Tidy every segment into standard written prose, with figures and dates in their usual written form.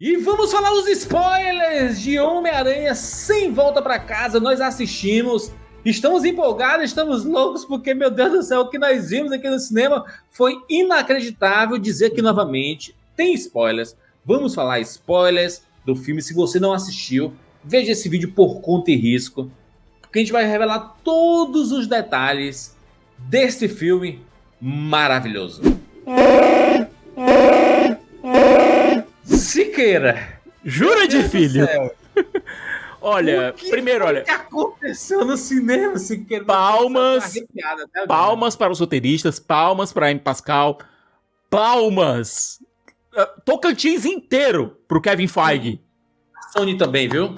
E vamos falar os spoilers de Homem-Aranha Sem Volta Pra Casa. Nós assistimos, estamos empolgados, estamos loucos, porque, meu Deus do céu, o que nós vimos aqui no cinema foi inacreditável. Dizer aqui novamente, tem spoilers. Vamos falar spoilers do filme. Se você não assistiu, veja esse vídeo por conta e risco, porque a gente vai revelar todos os detalhes desse filme maravilhoso. Siqueira, jura de filho? Olha, primeiro, olha. O que aconteceu no cinema, Siqueira? Palmas para os roteiristas, palmas para M. Pascal, palmas. Tocantins inteiro pro Kevin Feige. Sony também, viu?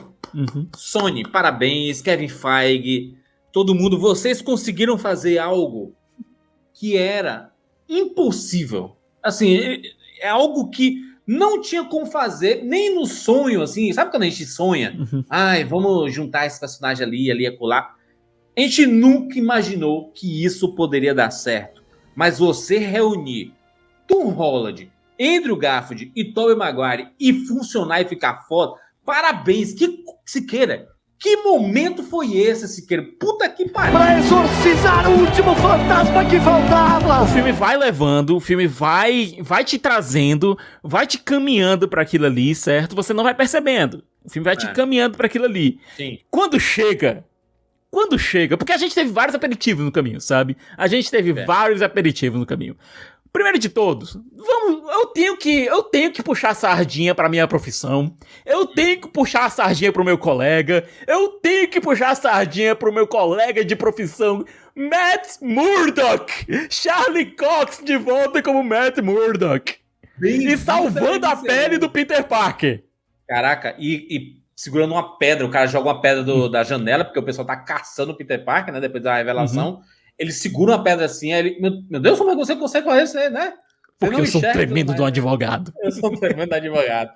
Sony, parabéns, Kevin Feige, todo mundo. Vocês conseguiram fazer algo que era impossível. Assim, é algo que não tinha como fazer, nem no sonho, assim. Sabe quando a gente sonha? Ai, vamos juntar esse personagem ali, acolá. A gente nunca imaginou que isso poderia dar certo. Mas você reunir Tom Holland, Andrew Garfield e Tobey Maguire e funcionar e ficar foda, parabéns, Siqueira. Que momento foi esse, Siqueira? Puta que pariu! Pra exorcizar o último fantasma que faltava! O filme vai levando, o filme vai te trazendo, vai te caminhando pra aquilo ali, certo? Você não vai percebendo. O filme vai te caminhando pra aquilo ali. Sim. Quando chega, porque a gente teve vários aperitivos no caminho, sabe? A gente teve vários aperitivos no caminho. Primeiro de todos, eu tenho que puxar a sardinha pra minha profissão, eu tenho que puxar a sardinha pro meu colega, eu tenho que puxar a sardinha pro meu colega de profissão, Matt Murdock! Charlie Cox de volta como Matt Murdock! E salvando a pele do Peter Parker! Caraca, e segurando uma pedra, o cara joga uma pedra da janela, porque o pessoal tá caçando o Peter Parker, né, depois da revelação. Ele segura uma pedra assim, aí ele, meu Deus, como é que você consegue fazer isso aí, né? Porque eu sou um tremendo de um advogado. Eu sou um tremendo advogado.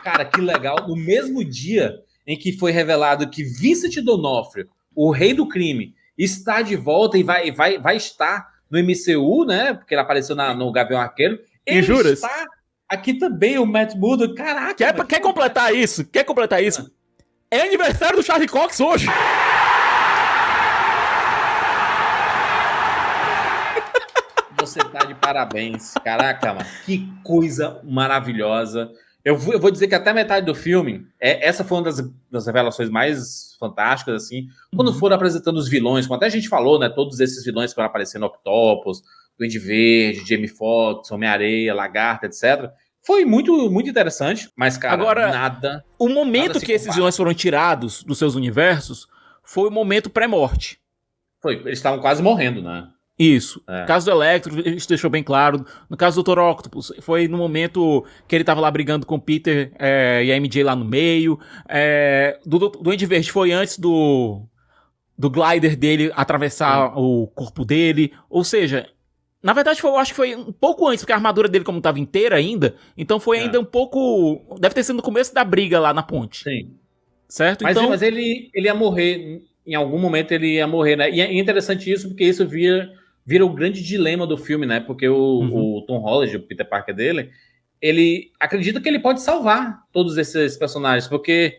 Cara, que legal. No mesmo dia em que foi revelado que Vincent D'Onofrio, o rei do crime, está de volta e vai estar no MCU, né? Porque ele apareceu no Gavião Arqueiro. Ele está aqui também, o Matt Murdock. Caraca. Quer completar isso? É aniversário do Charlie Cox hoje. Você tá de parabéns. Caraca, mano. Que coisa maravilhosa. Eu vou dizer que até metade do filme, essa foi uma das revelações mais fantásticas, assim. Quando foram apresentando os vilões, como até a gente falou, né? Todos esses vilões que foram aparecendo, Octopus, Duende Verde, Jamie Foxx, Homem-Areia, Lagarta, etc. Foi muito, muito interessante, mas, cara, agora, nada... O momento que esses vilões foram tirados dos seus universos foi o momento pré-morte. Foi, eles estavam quase morrendo, né? Isso. No caso do Electro, isso deixou bem claro. No caso do Dr. Octopus, foi no momento que ele tava lá brigando com o Peter e a MJ lá no meio. Do Duende Verde foi antes do glider dele atravessar o corpo dele. Ou seja, na verdade eu acho que foi um pouco antes, porque a armadura dele como tava inteira ainda, então foi ainda um pouco... Deve ter sido no começo da briga lá na ponte. Sim. Certo? Mas ele ia morrer... Em algum momento ele ia morrer, né? E é interessante isso, porque isso vira o grande dilema do filme, né? Porque o Tom Holland, o Peter Parker dele, ele acredita que ele pode salvar todos esses personagens, porque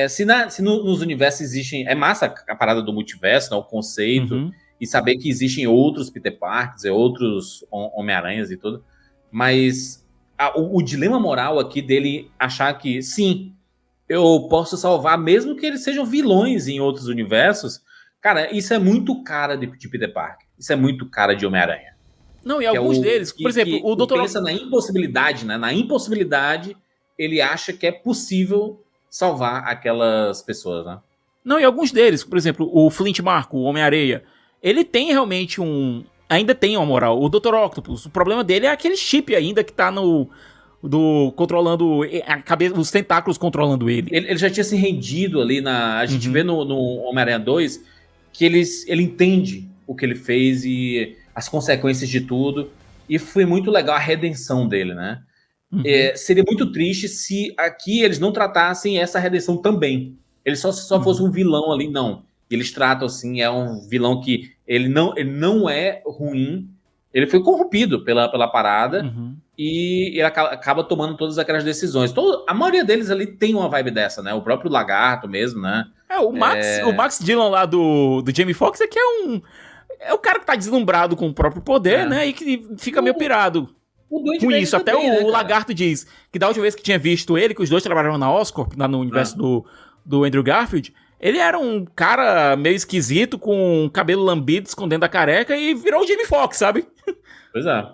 se nos universos existem... É massa a parada do multiverso, né? O conceito, e saber que existem outros Peter Parkers, outros Homem-Aranhas e tudo, mas o dilema moral aqui dele achar que, sim, eu posso salvar, mesmo que eles sejam vilões em outros universos. Cara, isso é muito cara de Peter Parker. Isso é muito cara de Homem-Aranha. Não, e alguns deles, por exemplo, o Dr. pensa na impossibilidade, né? Na impossibilidade, ele acha que é possível salvar aquelas pessoas, né? Não, e alguns deles, por exemplo, o Flint Marko, o Homem-Areia, ele tem realmente ainda tem uma moral. O Dr. Octopus, o problema dele é aquele chip ainda que tá controlando a cabeça, os tentáculos controlando ele. Ele já tinha se rendido ali a gente vê no Homem-Aranha 2 que ele entende o que ele fez e as consequências de tudo, e foi muito legal a redenção dele, né? Seria muito triste se aqui eles não tratassem essa redenção também. Ele só fosse um vilão ali, não. Eles tratam assim, é um vilão que ele não é ruim, ele foi corrompido pela parada, e ele acaba tomando todas aquelas decisões. A maioria deles ali tem uma vibe dessa, né? O próprio Lagarto mesmo, né? O Max Dillon lá do Jamie Foxx é que é o cara que tá deslumbrado com o próprio poder, né? E que fica meio pirado com isso. Até também, o Lagarto diz que da última vez que tinha visto ele, que os dois trabalhavam na Oscorp, lá no universo do Andrew Garfield, ele era um cara meio esquisito, com cabelo lambido, escondendo a careca, e virou o Jamie Foxx, sabe? Pois é.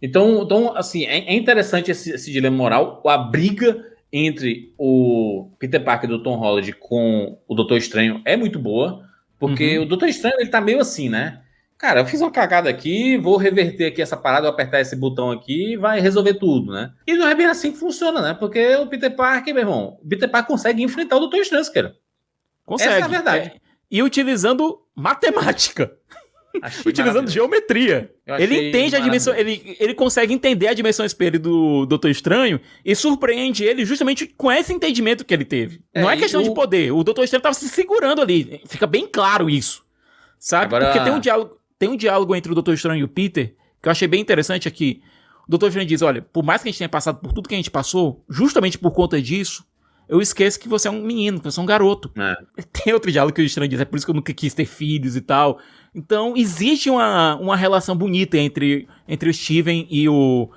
Então assim, é interessante esse dilema moral, a briga entre o Peter Parker do Tom Holland com o Doutor Estranho é muito boa, porque o Doutor Estranho, ele tá meio assim, né? Cara, eu fiz uma cagada aqui, vou reverter aqui essa parada, vou apertar esse botão aqui e vai resolver tudo, né? E não é bem assim que funciona, né? Porque o Peter Parker, meu irmão, o Peter Parker consegue enfrentar o Doutor Estranho, cara. Consegue. Essa é a verdade. E utilizando matemática. Utilizando geometria. Ele entende a dimensão, ele consegue entender a dimensão espelho do Doutor Estranho e surpreende ele justamente com esse entendimento que ele teve. Não é questão de poder. O Doutor Estranho tava se segurando ali. Fica bem claro isso. Sabe? Agora... Porque tem um diálogo entre o Doutor Estranho e o Peter que eu achei bem interessante aqui. O Doutor Estranho diz, olha, por mais que a gente tenha passado por tudo que a gente passou, justamente por conta disso, eu esqueço que você é um menino, que você é um garoto. Tem outro diálogo que o Estranho diz, é por isso que eu nunca quis ter filhos e tal. Então, existe uma relação bonita entre o Steven e o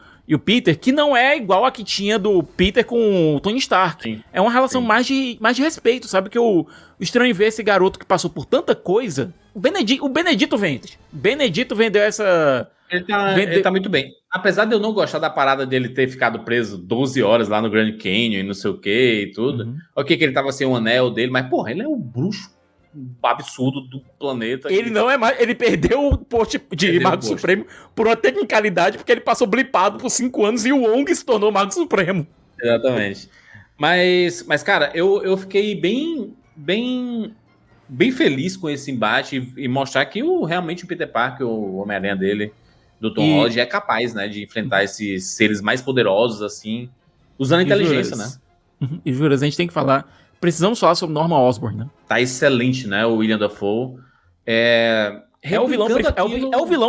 Peter, que não é igual a que tinha do Peter com o Tony Stark. Sim. É uma relação mais de respeito, sabe? Que o Estranho vê esse garoto que passou por tanta coisa. O Benedito Vendes. Benedito vendeu essa... Ele tá muito bem. Apesar de eu não gostar da parada dele ter ficado preso 12 horas lá no Grand Canyon e não sei o que e tudo. Ok que ele tava sem o anel dele, mas, porra, ele é o bruxo absurdo do planeta. Ele não é mais... Ele perdeu o posto de Mago Supremo por uma tecnicalidade, porque ele passou blipado por 5 anos e o Wong se tornou Mago Supremo. Exatamente. Mas cara, eu fiquei bem feliz com esse embate e mostrar que realmente o Peter Parker, o Homem-Aranha dele, do Tom Holland, é capaz, né, de enfrentar esses seres mais poderosos, assim, usando a inteligência, né? E juras, a gente tem que falar... Precisamos falar sobre Norman Osborn, né? Tá excelente, né, o William Dafoe. É o vilão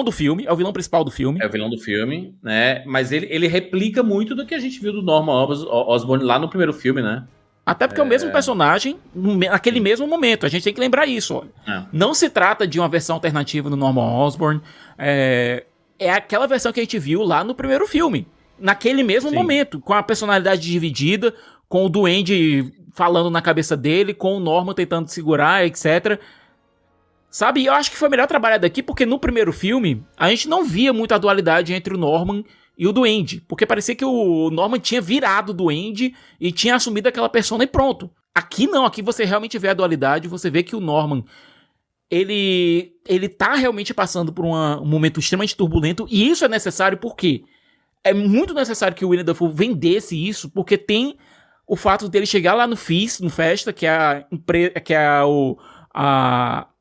do filme, é o vilão principal do filme. É o vilão do filme, né, mas ele replica muito do que a gente viu do Norman Osborn lá no primeiro filme, né? Até porque é o mesmo personagem naquele mesmo momento. A gente tem que lembrar isso. Olha. Não se trata de uma versão alternativa do Norman Osborn. É aquela versão que a gente viu lá no primeiro filme. Naquele mesmo momento. Com a personalidade dividida, com o Duende falando na cabeça dele, com o Norman tentando segurar, etc. Sabe? E eu acho que foi melhor trabalhar daqui, porque no primeiro filme, a gente não via muito a dualidade entre o Norman e o Duende, porque parecia que o Norman tinha virado o Duende e tinha assumido aquela persona e pronto. Aqui não, aqui você realmente vê a dualidade, você vê que o Norman, ele tá realmente passando por um momento extremamente turbulento, e isso é necessário porque é muito necessário que o William Dafoe vendesse isso, porque tem o fato dele chegar lá no FIS, no Festa, que é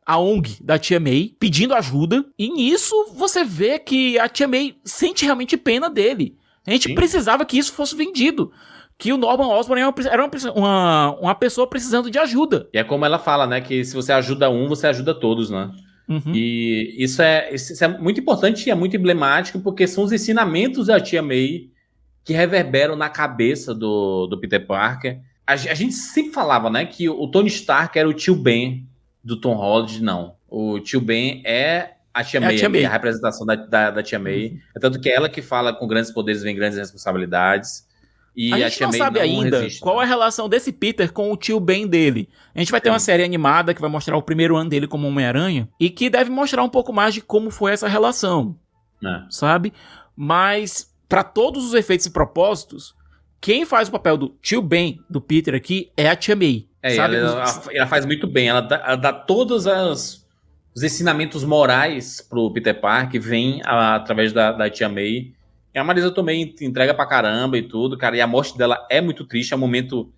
a ONG da Tia May, pedindo ajuda, e nisso você vê que a Tia May sente realmente pena dele. A gente precisava que isso fosse vendido, que o Norman Osborn era uma pessoa precisando de ajuda. E é como ela fala, né, que se você ajuda um, você ajuda todos, né? E isso é muito importante e é muito emblemático, porque são os ensinamentos da Tia May que reverberam na cabeça do Peter Parker. A gente sempre falava, né, que o Tony Stark era o tio Ben do Tom Holland. Não. O tio Ben é a Tia May, a representação da Tia May. É tanto que é ela que fala com grandes poderes vem grandes responsabilidades. E a gente não sabe ainda qual é a relação desse Peter com o tio Ben dele. A gente vai ter uma série animada que vai mostrar o primeiro ano dele como Homem-Aranha e que deve mostrar um pouco mais de como foi essa relação, sabe? Mas, para todos os efeitos e propósitos, quem faz o papel do tio Ben do Peter aqui é a Tia May. Sabe? Ela faz muito bem. Ela dá todos os ensinamentos morais pro Peter Parker, vem através da Tia May. E a Marisa também entrega pra caramba e tudo, cara. E a morte dela é muito triste, é um momento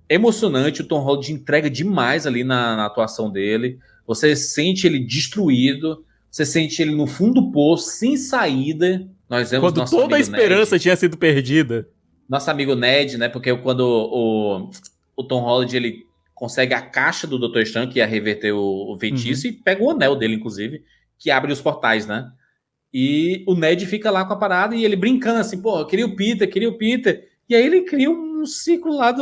emocionante. O Tom Holland entrega demais ali na atuação dele. Você sente ele destruído, você sente ele no fundo do poço, sem saída. Nós vemos quando toda a esperança Ned, tinha sido perdida. Nosso amigo Ned, né? Porque quando o Tom Holland ele consegue a caixa do Dr. Estranho, que ia reverter o feitiço, e pega o anel dele, inclusive, que abre os portais, né? E o Ned fica lá com a parada e ele brincando assim, pô, eu queria o Peter. E aí ele cria um ciclo lá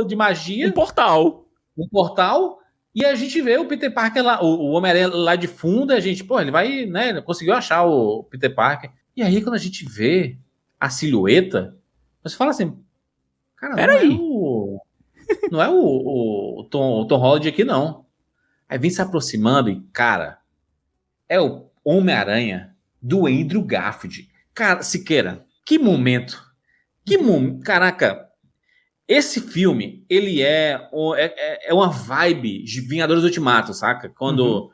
de magia. Um portal. Um portal. E a gente vê o Peter Parker lá, o Homem-Aranha lá de fundo, e a gente, pô, ele vai, né, ele conseguiu achar o Peter Parker. E aí quando a gente vê a silhueta, você fala assim, cara, não é o Tom Holland aqui, não. Aí vem se aproximando e, cara, é o Homem-Aranha do Andrew Garfield. Cara, Siqueira, que momento. Caraca, esse filme, ele é uma vibe de Vingadores Ultimato, saca? Quando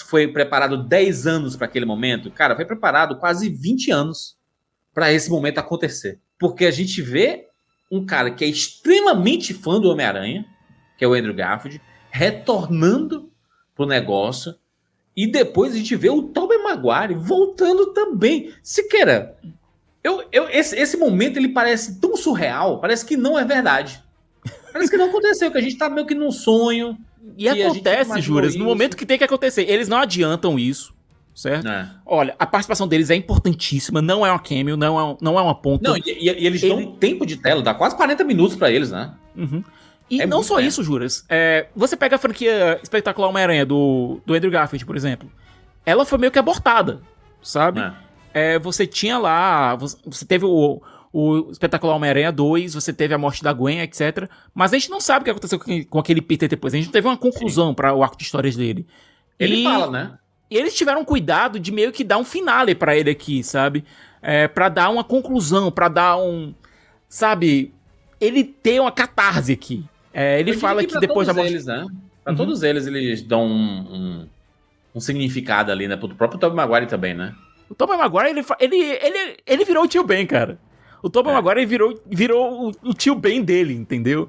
foi preparado 10 anos para aquele momento. Cara, foi preparado quase 20 anos para esse momento acontecer. Porque a gente vê um cara que é extremamente fã do Homem-Aranha, que é o Andrew Garfield, retornando pro negócio, e depois a gente vê o Tobey Maguire voltando também. Siqueira, esse momento ele parece tão surreal, parece que não é verdade. Parece que não aconteceu, que a gente tá meio que num sonho. E acontece, Juras, no momento que tem que acontecer. Eles não adiantam isso, certo? Olha, a participação deles é importantíssima, não é uma cameo, não é uma ponta. Não, e eles dão tempo de tela, dá quase 40 minutos pra eles, né? E não só isso, Juras. Você pega a franquia Espetacular Homem-Aranha do Andrew Garfield, por exemplo. Ela foi meio que abortada, sabe? Você tinha lá... Você teve o Espetacular Homem-Aranha 2, você teve a morte da Gwen, etc. Mas a gente não sabe o que aconteceu com aquele Peter depois. A gente não teve uma conclusão para o arco de histórias dele. Ele fala, né? E eles tiveram cuidado de meio que dar um finale pra ele aqui, sabe? Pra dar uma conclusão, pra dar um... Sabe? Ele tem uma catarse aqui. Ele fala que depois da morte... Eles, né? Pra todos eles dão um significado ali, né? Pro próprio Tobey Maguire também, né? O Tobey Maguire, ele virou o tio Ben, cara. O Tobey Maguire virou o tio Ben dele, entendeu?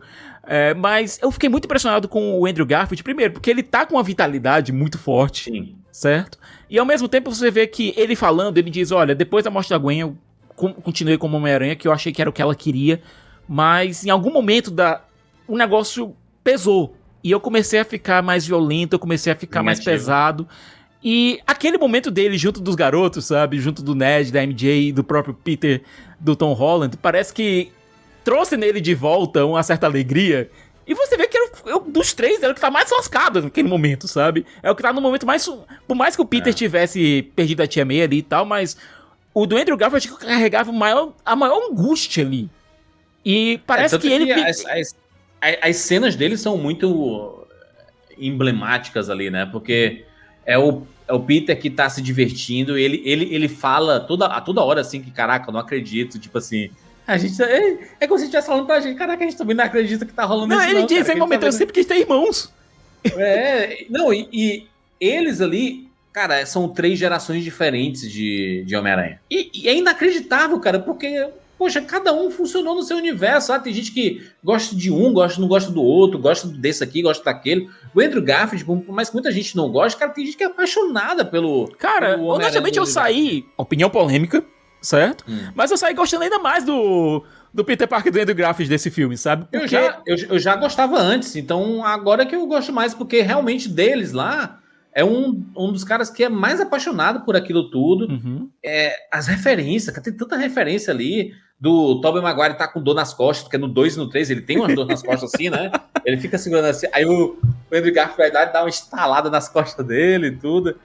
Mas eu fiquei muito impressionado com o Andrew Garfield, primeiro, porque ele tá com uma vitalidade muito forte, sim, certo? E ao mesmo tempo você vê que ele falando, ele diz, olha, depois da morte da Gwen eu continuei como Homem-Aranha, que eu achei que era o que ela queria, mas em algum momento o negócio pesou. E eu comecei a ficar mais violento, eu comecei a ficar mais pesado. E aquele momento dele junto dos garotos, sabe? Junto do Ned, da MJ, do próprio Peter, do Tom Holland, parece que trouxe nele de volta uma certa alegria. E você vê que dos três era o que tá mais lascado naquele momento, sabe? É o que tá no momento mais... Por mais que o Peter tivesse perdido a tia May ali e tal, mas o do Andrew Garfield carregava a maior angústia ali. E parece que ele... As cenas dele são muito emblemáticas ali, né? Porque é o Peter que tá se divertindo, ele fala a toda hora assim que, caraca, eu não acredito, tipo assim, a gente é como se estivesse falando pra gente, caraca, a gente também não acredita que tá rolando isso. Não, ele diz em momento, eu sempre quis ter irmãos. Não, e eles ali, cara, são 3 gerações diferentes de Homem-Aranha. E é inacreditável, cara, porque... Poxa, cada um funcionou no seu universo, sabe? Tem gente que gosta de um, não gosta do outro, gosta desse aqui, gosta daquele. O Andrew Garfield, por mais que muita gente não goste, cara, tem gente que é apaixonada pelo... Cara, honestamente eu saí... Opinião polêmica, certo? Mas eu saí gostando ainda mais do Peter Parker do Andrew Garfield desse filme, sabe? Porque... Eu já gostava antes, então agora que eu gosto mais, porque realmente deles lá... É um dos caras que é mais apaixonado por aquilo tudo. As referências, tem tanta referência ali do Tobey Maguire tá com dor nas costas, porque no 2 e no 3 ele tem uma dor nas costas assim, né? Ele fica segurando assim. Aí o Andrew Garfield vai dar e dá uma estalada nas costas dele e tudo.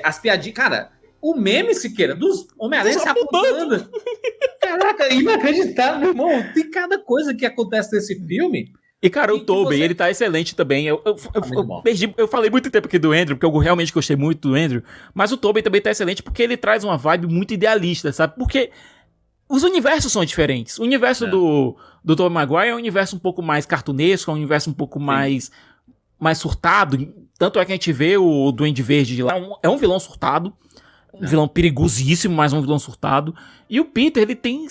As piadinhas. Cara, o meme, Siqueira, dos Homem-Aranha se apontando. Caraca, inacreditável, meu irmão. Tem cada coisa que acontece nesse filme. E, cara, o Tobey, ele tá excelente também. Eu falei muito tempo aqui do Andrew, porque eu realmente gostei muito do Andrew, mas o Tobey também tá excelente porque ele traz uma vibe muito idealista, sabe? Porque os universos são diferentes. O universo do Tobey Maguire é um universo um pouco mais cartunesco, é um universo um pouco mais surtado. Tanto é que a gente vê o Duende Verde de lá, é um vilão surtado, um vilão perigosíssimo, mas um vilão surtado. E o Peter, ele tem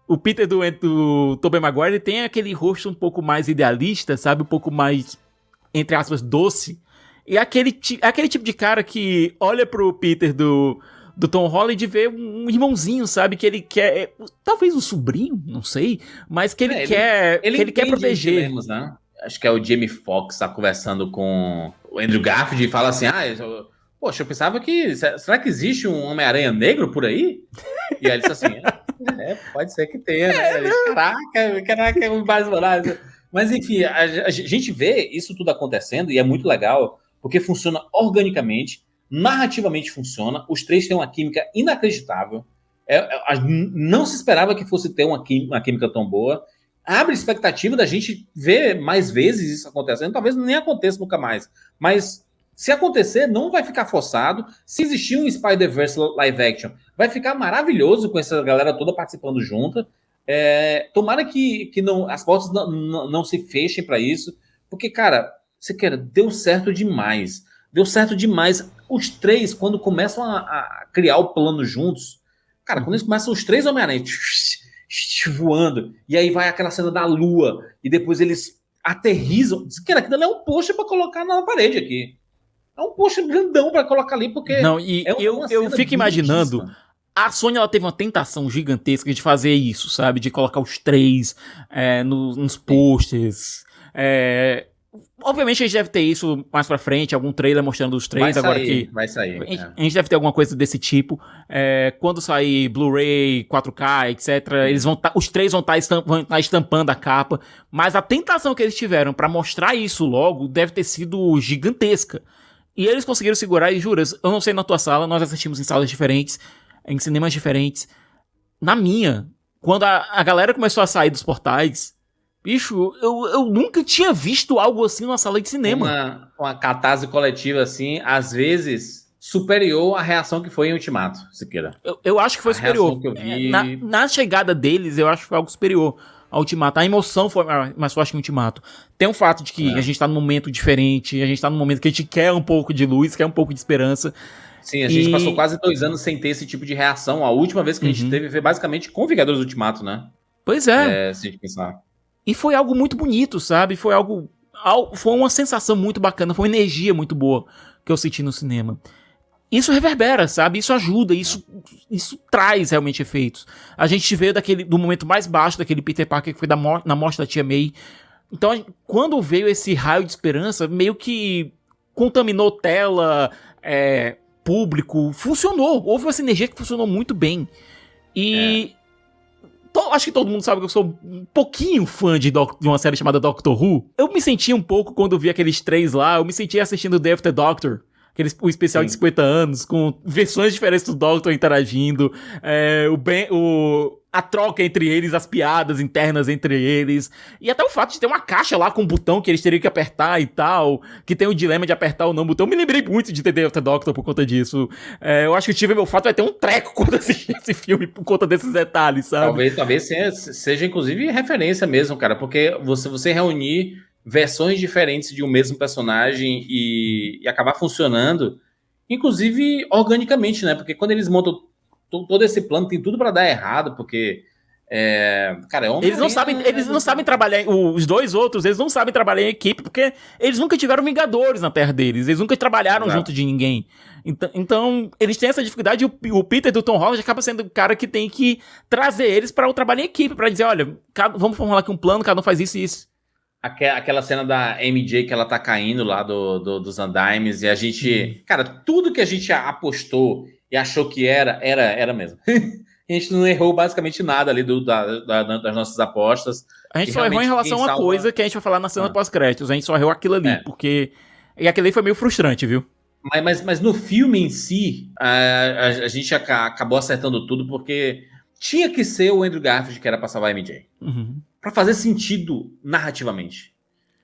O Peter do Tobey Maguire, ele tem aquele rosto um pouco mais idealista, sabe? Um pouco mais, entre aspas, doce. E é aquele tipo de cara que olha pro Peter do Tom Holland e vê um irmãozinho, sabe? Que ele quer... Talvez um sobrinho, não sei. Mas que ele quer proteger. Dilemas, né? Acho que é o Jamie Foxx tá conversando com o Andrew Garfield e fala assim, poxa, eu pensava que, será que existe um Homem-Aranha negro por aí? E aí ele disse assim, pode ser que tenha, né? Caraca, é um mais barato. Mas enfim, a gente vê isso tudo acontecendo e é muito legal, porque funciona organicamente, narrativamente funciona, os três têm uma química inacreditável, não se esperava que fosse ter uma química tão boa, abre expectativa da gente ver mais vezes isso acontecendo, talvez nem aconteça nunca mais, mas se acontecer, não vai ficar forçado. Se existir um Spider-Verse live action, vai ficar maravilhoso com essa galera toda participando junta. Tomara que as portas não se fechem para isso, porque, cara, deu certo demais. Deu certo demais. Os três, quando começam a criar o plano juntos, cara, quando eles começam os três Homem-Aranha voando, e aí vai aquela cena da lua, e depois eles aterrissam. Cara, aquilo é um post para colocar na parede aqui. É um post grandão pra colocar ali, porque... Não, e eu fico imaginando... A Sony, ela teve uma tentação gigantesca de fazer isso, sabe? De colocar os três nos posters. Obviamente a gente deve ter isso mais pra frente, algum trailer mostrando os três. Vai sair. A gente deve ter alguma coisa desse tipo. Quando sair Blu-ray, 4K, etc., os três vão estar estampando a capa. Mas a tentação que eles tiveram pra mostrar isso logo deve ter sido gigantesca. E eles conseguiram segurar, e juras, eu não sei na tua sala, nós assistimos em salas diferentes, em cinemas diferentes. Na minha, quando a galera começou a sair dos portais, bicho, eu nunca tinha visto algo assim numa sala de cinema. Uma catarse coletiva assim, às vezes, superior à reação que foi em Ultimato, Siqueira. Eu acho que foi superior. Que eu vi... na chegada deles, eu acho que foi algo superior ao Ultimato. A emoção foi mais forte que o Ultimato. Tem o fato de que a gente tá num momento diferente, a gente tá num momento que a gente quer um pouco de luz, quer um pouco de esperança. Sim, a gente passou quase 2 anos sem ter esse tipo de reação. A última vez que a gente teve foi basicamente com Vingadores Ultimato, né? Pois é. Se a gente pensar. E foi algo muito bonito, sabe? Foi uma sensação muito bacana, foi uma energia muito boa que eu senti no cinema. Isso reverbera, sabe? Isso ajuda, isso traz realmente efeitos. A gente veio do momento mais baixo daquele Peter Parker que foi na morte da tia May. Então, quando veio esse raio de esperança, meio que contaminou tela, público, funcionou. Houve essa energia que funcionou muito bem. E acho que todo mundo sabe que eu sou um pouquinho fã de uma série chamada Doctor Who. Eu me senti um pouco quando eu vi aqueles três lá, eu me senti assistindo Day of the Doctor. O especial de 50 anos, com versões diferentes do Doctor interagindo, a troca entre eles, as piadas internas entre eles, e até o fato de ter uma caixa lá com um botão que eles teriam que apertar e tal, que tem o dilema de apertar ou não o botão. Eu me lembrei muito de The Doctor por conta disso. Eu acho que o Tive Meu Fato vai ter um treco quando assistir esse filme por conta desses detalhes, sabe? Talvez seja inclusive referência mesmo, cara, porque você reunir versões diferentes de um mesmo personagem e acabar funcionando, inclusive organicamente, né? Porque quando eles montam todo esse plano, tem tudo pra dar errado, porque eles não sabem trabalhar, os dois outros, eles não sabem trabalhar em equipe, porque eles nunca tiveram Vingadores na terra deles, eles nunca trabalharam junto de ninguém. Então, eles têm essa dificuldade, e o Peter do Tom Holland acaba sendo o cara que tem que trazer eles para o trabalho em equipe, para dizer, olha, vamos formular aqui um plano, cada um faz isso e isso. Aquela cena da MJ que ela tá caindo lá dos andames, e a gente... Cara, tudo que a gente apostou e achou que era mesmo. A gente não errou basicamente nada ali das nossas apostas. A gente só errou em relação a uma coisa que a gente vai falar na cena pós-créditos. A gente só errou aquilo ali, porque... E aquilo ali foi meio frustrante, viu? Mas no filme em si, a gente acabou acertando tudo, porque tinha que ser o Andrew Garfield que era pra salvar a MJ. Pra fazer sentido narrativamente.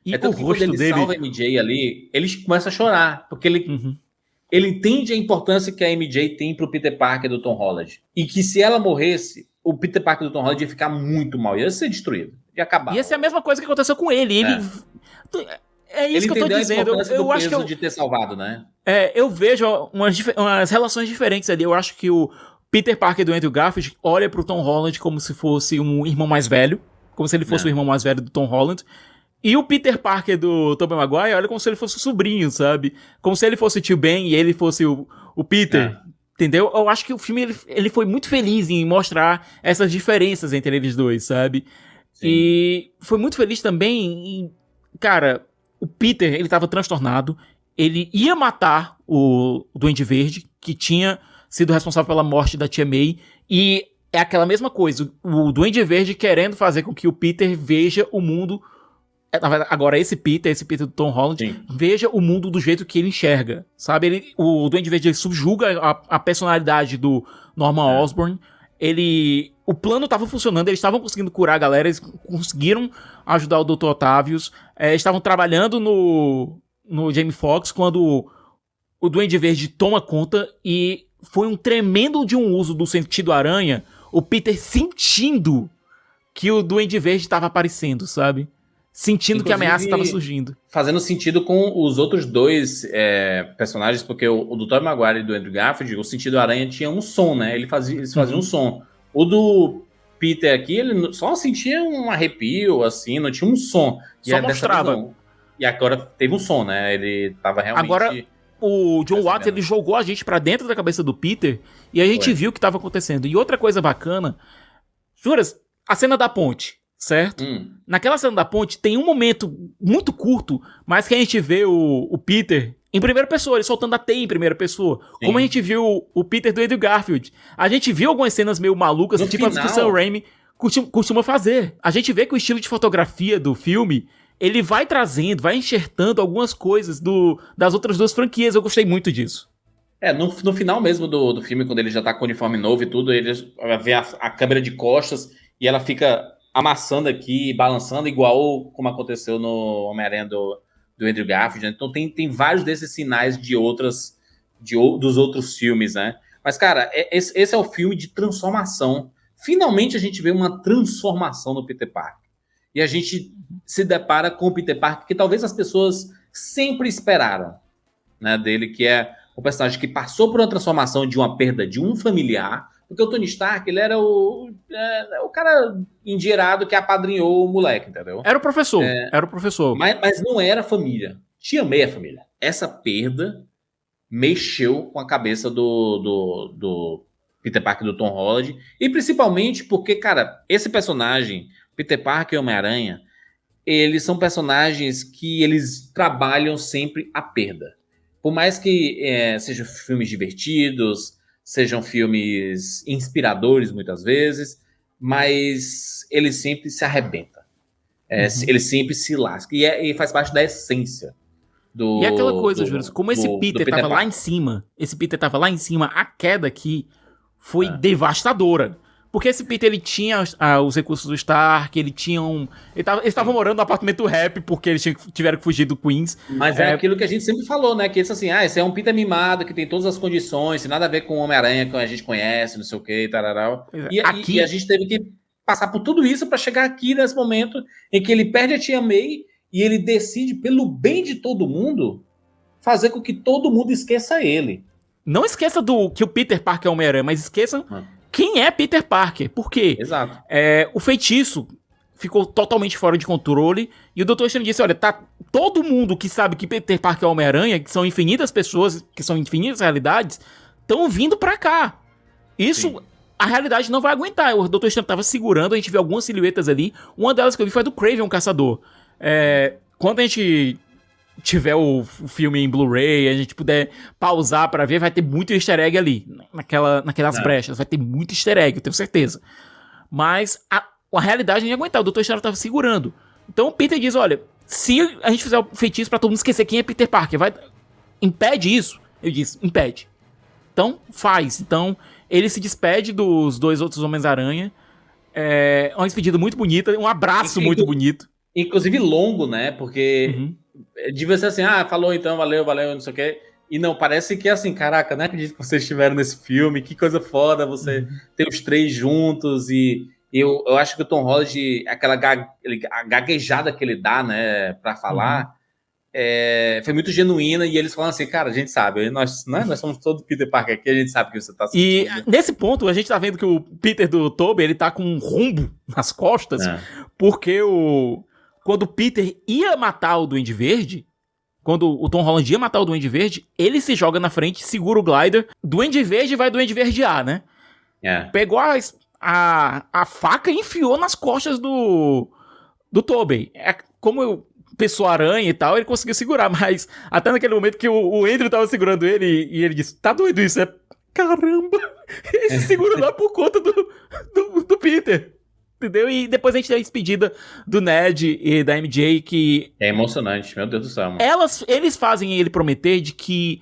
E tanto que quando ele salva a MJ ali, ele começa a chorar, porque ele entende a importância que a MJ tem pro Peter Parker do Tom Holland. E que se ela morresse, o Peter Parker do Tom Holland ia ficar muito mal, ia ser destruído, ia acabar. Ia ser a mesma coisa que aconteceu com ele. É isso que eu tô dizendo. Eu acho que de ter salvado, né? Eu vejo umas relações diferentes ali. Eu acho que o Peter Parker do Andrew Garfield olha pro Tom Holland como se fosse um irmão mais velho, como se ele fosse o irmão mais velho do Tom Holland. E o Peter Parker do Tobey Maguire olha como se ele fosse o sobrinho, sabe? Como se ele fosse o tio Ben e ele fosse o Peter. Entendeu? Eu acho que o filme ele foi muito feliz em mostrar essas diferenças entre eles dois, sabe? Sim. E foi muito feliz também em... Cara, o Peter, ele tava transtornado. ele ia matar o Duende Verde, que tinha sido responsável pela morte da Tia May, e é aquela mesma coisa, o Duende Verde querendo fazer com que o Peter veja o mundo, agora esse Peter do Tom Holland, sim, veja o mundo do jeito que ele enxerga, sabe? O Duende Verde ele subjuga a personalidade do Norman Osborn, o plano estava funcionando, eles estavam conseguindo curar a galera, eles conseguiram ajudar o Dr. Octavius, estavam trabalhando no Jamie Foxx, quando o Duende Verde toma conta, e foi um tremendo de um uso do sentido aranha, o Peter sentindo que o Duende Verde estava aparecendo, sabe? Sentindo, inclusive, que a ameaça estava surgindo. Fazendo sentido com os outros dois personagens, porque o do Tobey Maguire e do Andrew Garfield, o sentido aranha tinha um som, né? Eles faziam um som. O do Peter aqui, ele só sentia um arrepio, assim, não tinha um som. Só mostrava. E agora teve um som, né? Ele tava realmente... Agora, o John Watts, ele jogou a gente pra dentro da cabeça do Peter, e a gente viu o que tava acontecendo. E outra coisa bacana, juras, a cena da ponte, certo? Naquela cena da ponte tem um momento muito curto, mas que a gente vê o Peter em primeira pessoa, ele soltando a teia em primeira pessoa. Sim. Como a gente viu o Peter do Andrew Garfield. A gente viu algumas cenas meio malucas, no tipo final, as que o Sam Raimi costuma fazer. A gente vê que o estilo de fotografia do filme, ele vai trazendo, vai enxertando algumas coisas das outras duas franquias. Eu gostei muito disso. No final mesmo do filme, quando ele já tá com o uniforme novo e tudo, ele vê a câmera de costas e ela fica amassando aqui, balançando, igual como aconteceu no Homem-Aranha do Andrew Garfield, né? Então tem vários desses sinais dos outros filmes, né? Mas, cara, esse é o filme de transformação. Finalmente a gente vê uma transformação no Peter Parker. E a gente se depara com o Peter Parker que talvez as pessoas sempre esperaram, né, dele, que é o personagem que passou por uma transformação de uma perda de um familiar, porque o Tony Stark, ele era o cara endinheirado que apadrinhou o moleque, entendeu? Era o professor. Mas não era a família. Tinha meia família. Essa perda mexeu com a cabeça do Peter Parker, do Tom Holland, e principalmente porque, cara, esse personagem, Peter Parker e Homem-Aranha, eles são personagens que eles trabalham sempre a perda. Por mais que sejam filmes divertidos, sejam filmes inspiradores muitas vezes, mas ele sempre se arrebenta. Ele sempre se lasca. E faz parte da essência do... E aquela coisa, Júlio, como esse Peter tava lá em cima, a queda aqui foi devastadora. Porque esse Peter, ele tinha os recursos do Stark, ele estava morando no apartamento rap, porque eles tiveram que fugir do Queens. Mas é aquilo que a gente sempre falou, né? Que esse esse é um Peter mimado, que tem todas as condições, tem nada a ver com o Homem-Aranha, que a gente conhece, não sei o que, tararau. E a gente teve que passar por tudo isso para chegar aqui nesse momento em que ele perde a Tia May e ele decide, pelo bem de todo mundo, fazer com que todo mundo esqueça ele. Não esqueça que o Peter Parker é o Homem-Aranha, mas esqueçam... Quem é Peter Parker? Por quê? Exato. O feitiço ficou totalmente fora de controle. E o Dr. Strange disse, olha, tá todo mundo que sabe que Peter Parker é Homem-Aranha, que são infinitas pessoas, que são infinitas realidades, estão vindo pra cá. Isso, sim, a realidade não vai aguentar. O Dr. Strange tava segurando, a gente viu algumas silhuetas ali. Uma delas que eu vi foi do Kraven, o Caçador. Quando a gente tiver o filme em Blu-ray, a gente puder pausar pra ver, vai ter muito easter egg ali, naquelas brechas, vai ter muito easter egg, eu tenho certeza. Mas a realidade não ia aguentar, o Dr. Strange tava segurando. Então o Peter diz, olha, se a gente fizer o feitiço pra todo mundo esquecer quem é Peter Parker, impede isso? Eu disse, impede. Então faz. Então ele se despede dos dois outros Homens-Aranha, uma despedida muito bonita, um abraço muito bonito. Inclusive longo, né, porque... Devia ser assim, falou então, valeu, não sei o quê. E não, parece que assim, caraca, não acredito que vocês estiveram nesse filme, que coisa foda você ter os três juntos. E eu acho que o Tom Holland, aquela gaguejada que ele dá, né, pra falar, foi muito genuína. E eles falam assim, cara, a gente sabe, nós somos todos Peter Parker aqui, a gente sabe que você tá sentindo. E nesse ponto, a gente tá vendo que o Peter do Tobey, ele tá com um rombo nas costas, porque quando o Peter ia matar o Duende Verde, quando o Tom Holland ia matar o Duende Verde, ele se joga na frente, segura o glider, Duende Verde vai Duende Verdear, né? Pegou a faca e enfiou nas costas do Tobey. Como Pessoa-aranha e tal, ele conseguiu segurar, mas até naquele momento que o Andrew tava segurando ele e ele disse, tá doido isso? Caramba, ele se segura lá por conta do Peter. Entendeu? E depois a gente tem a despedida do Ned e da MJ, que... É emocionante, meu Deus do céu. Mano. Eles fazem ele prometer de que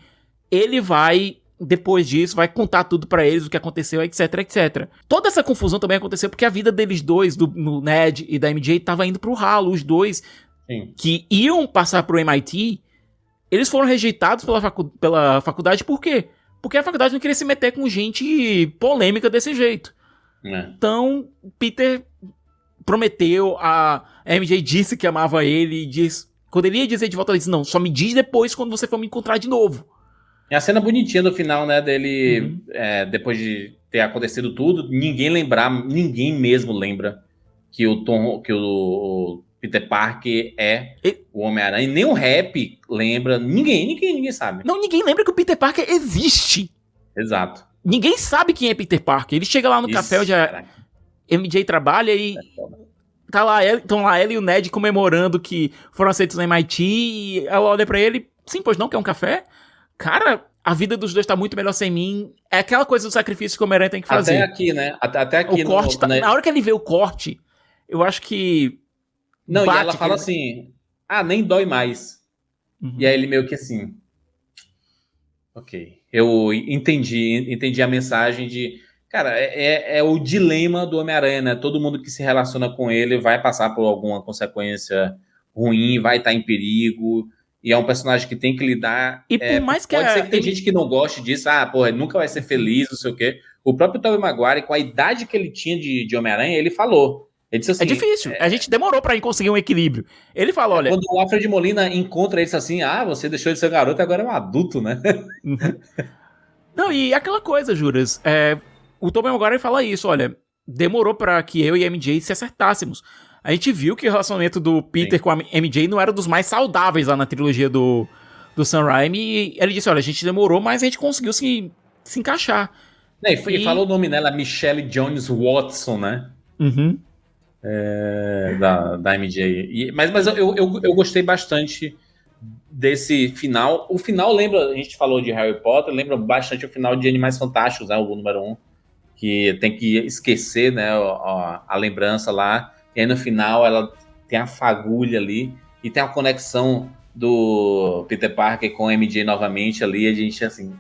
ele vai, depois disso, vai contar tudo pra eles, o que aconteceu, etc, etc. Toda essa confusão também aconteceu porque a vida deles dois, do Ned e da MJ, tava indo pro ralo. Os dois Sim. que iam passar pro MIT, eles foram rejeitados pela faculdade. Por quê? Porque a faculdade não queria se meter com gente polêmica desse jeito. Então, Peter prometeu, a MJ disse que amava ele, e quando ele ia dizer de volta, ele disse, não, só me diz depois quando você for me encontrar de novo. É a cena bonitinha do final, né, dele, depois de ter acontecido tudo, ninguém mesmo lembra que o Peter Parker é o Homem-Aranha, nem o Rap lembra, ninguém sabe. Não, ninguém lembra que o Peter Parker existe. Exato. Ninguém sabe quem é Peter Parker. Ele chega lá no café onde a MJ trabalha e estão lá ela e o Ned comemorando que foram aceitos no MIT e ela olha pra ele, sim, pois não, quer um café? Cara, a vida dos dois tá muito melhor sem mim. É aquela coisa do sacrifício que o Homem-Aranha tem que fazer. Até aqui, né? Até aqui. O corte na hora que ele vê o corte, eu acho que... Não, e ela fala assim, nem dói mais. E aí ele meio que assim... Ok. Eu entendi a mensagem de... Cara, é o dilema do Homem-Aranha, né? Todo mundo que se relaciona com ele vai passar por alguma consequência ruim, vai estar em perigo, e é um personagem que tem que lidar... E por mais que pode ser que tem gente que não goste disso, nunca vai ser feliz, não sei o quê. O próprio Tobey Maguire, com a idade que ele tinha de Homem-Aranha, ele falou... Ele disse assim, é difícil, a gente demorou pra conseguir um equilíbrio. Ele falou, olha... Quando o Alfred Molina encontra ele, diz assim, você deixou de ser garoto e agora é um adulto, né? Não, e aquela coisa, Juras, o Tobey Maguire fala isso, olha, demorou pra que eu e a MJ se acertássemos. A gente viu que o relacionamento do Peter com a MJ não era dos mais saudáveis lá na trilogia do Sam Raimi, e ele disse, olha, a gente demorou, mas a gente conseguiu se encaixar. E falou o nome dela, Michelle Jones Watson, né? Da MJ. Mas eu gostei bastante desse final. O final lembra, a gente falou de Harry Potter, lembra bastante o final de Animais Fantásticos, né, o número 1, que tem que esquecer, né, a lembrança lá, e aí no final ela tem a fagulha ali, e tem a conexão do Peter Parker com a MJ novamente ali, a gente, assim,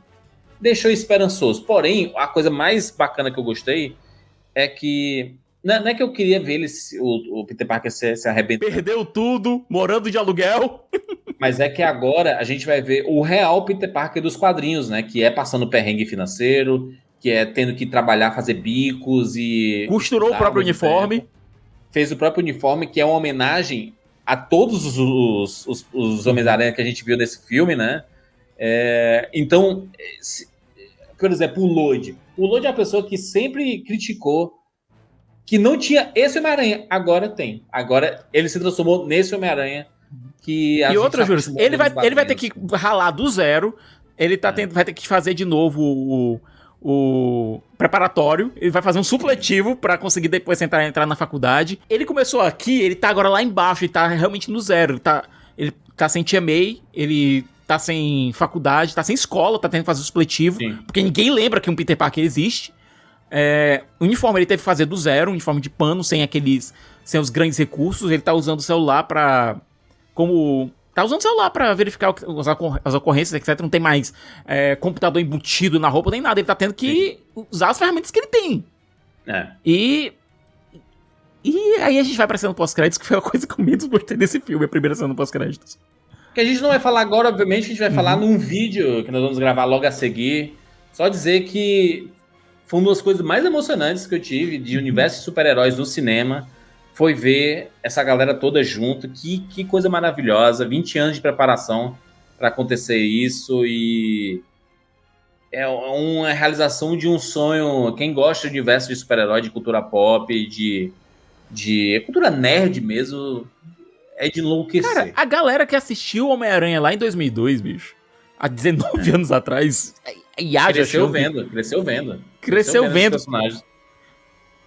deixou esperançoso. Porém, a coisa mais bacana que eu gostei é que não é que eu queria ver o Peter Parker se arrebentando. Perdeu tudo, morando de aluguel. Mas é que agora a gente vai ver o real Peter Parker dos quadrinhos, né? Que é passando perrengue financeiro, que é tendo que trabalhar, fazer bicos e... Costurou o próprio uniforme. Fez o próprio uniforme, que é uma homenagem a todos os Homens-Aranha que a gente viu nesse filme, né? Então, por exemplo, o Lloyd. O Lloyd é uma pessoa que sempre criticou que não tinha esse Homem-Aranha. Agora tem. Agora ele se transformou nesse Homem-Aranha que... E outra, Júlio, ele vai ter que ralar do zero, ele vai ter que fazer de novo o preparatório, ele vai fazer um supletivo pra conseguir depois entrar na faculdade. Ele começou aqui, ele tá agora lá embaixo, ele tá realmente no zero, ele tá sem Tia May, ele tá sem faculdade, tá sem escola, tá tendo que fazer o supletivo, porque ninguém lembra que um Peter Parker existe. O uniforme ele teve que fazer do zero, um uniforme de pano, sem os grandes recursos. Ele tá usando o celular pra verificar as ocorrências, etc. Não tem mais computador embutido na roupa, nem nada. Ele tá tendo que usar as ferramentas que ele tem. E aí a gente vai pra cena pós-créditos, que foi a coisa que eu menos gostei desse filme, a primeira cena pós-créditos. Que a gente não vai falar agora, obviamente, a gente vai falar num vídeo que nós vamos gravar logo a seguir. Só dizer que foi uma das coisas mais emocionantes que eu tive de universo de super-heróis no cinema, foi ver essa galera toda junto. Que coisa maravilhosa, 20 anos de preparação para acontecer isso, e é uma realização de um sonho. Quem gosta do universo de super-herói, de cultura pop, de cultura nerd mesmo, é de enlouquecer. Cara, a galera que assistiu Homem-Aranha lá em 2002, bicho, há 19 anos atrás... Cresceu vendo. Cresceu vendo.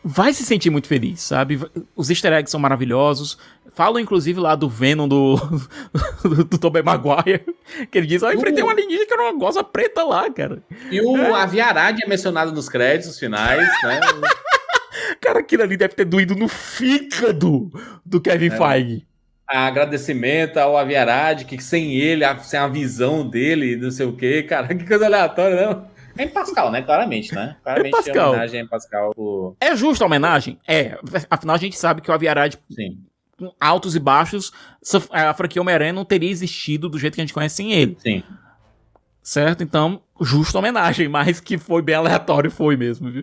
vai se sentir muito feliz, sabe? Os easter eggs são maravilhosos. Falam, inclusive, lá do Venom do Tobey Maguire, que ele diz, enfrentei uma alienígena que era uma goza preta lá, cara. E o Aviarad é mencionado nos créditos finais, né? Cara, aquilo ali deve ter doído no fígado do Kevin Feige. Agradecimento ao Aviarad, que sem ele, sem a visão dele, não sei o quê, cara, que coisa aleatória, não? É em Pascal, né? Claramente, né? Claramente Pascal. é homenagem em Pascal. É justa a homenagem? É. Afinal, a gente sabe que o Aviarad, com altos e baixos, a franquia Homem-Aranha não teria existido do jeito que a gente conhece sem ele. Sim. Certo? Então, justa homenagem, mas que foi bem aleatório, foi mesmo, viu?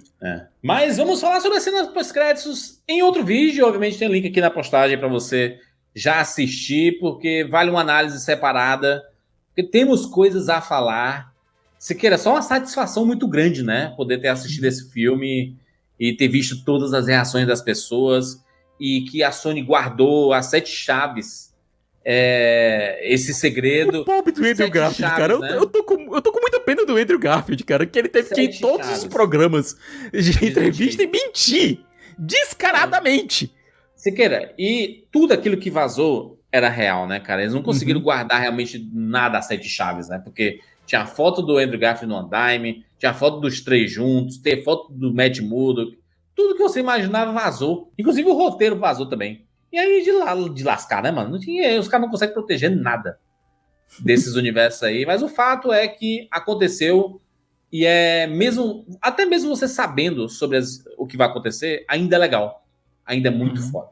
Mas vamos falar sobre as cenas pós-créditos em outro vídeo. Obviamente tem link aqui na postagem para você já assistir, porque vale uma análise separada, porque temos coisas a falar. Se queira, só uma satisfação muito grande, né? Poder ter assistido esse filme e ter visto todas as reações das pessoas e que a Sony guardou as 7 chaves, esse segredo. O pobre do Andrew Garfield, chaves, cara. Né? Eu tô com muita pena do Andrew Garfield, cara, que ele teve que ir em todos os programas de entrevista e mentir descaradamente. Siqueira, e tudo aquilo que vazou era real, né, cara? Eles não conseguiram guardar realmente nada a 7 chaves, né? Porque tinha a foto do Andrew Garfield no Andaime, tinha a foto dos 3 juntos, tem foto do Matt Murdock, tudo que você imaginava vazou. Inclusive o roteiro vazou também. E aí de lascar, né, mano? Os caras não conseguem proteger nada desses universos aí. Mas o fato é que aconteceu e até mesmo você sabendo sobre o que vai acontecer, ainda é legal. Ainda é muito foda.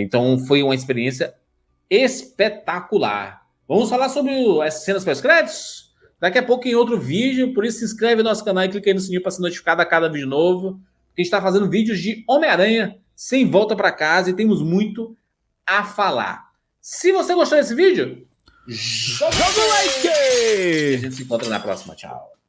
Então foi uma experiência espetacular. Vamos falar sobre essas cenas pós-créditos? Daqui a pouco em outro vídeo, por isso se inscreve no nosso canal e clica aí no sininho para ser notificado a cada vídeo novo. A gente está fazendo vídeos de Homem-Aranha sem volta para casa e temos muito a falar. Se você gostou desse vídeo, joga o like! E a gente se encontra na próxima. Tchau.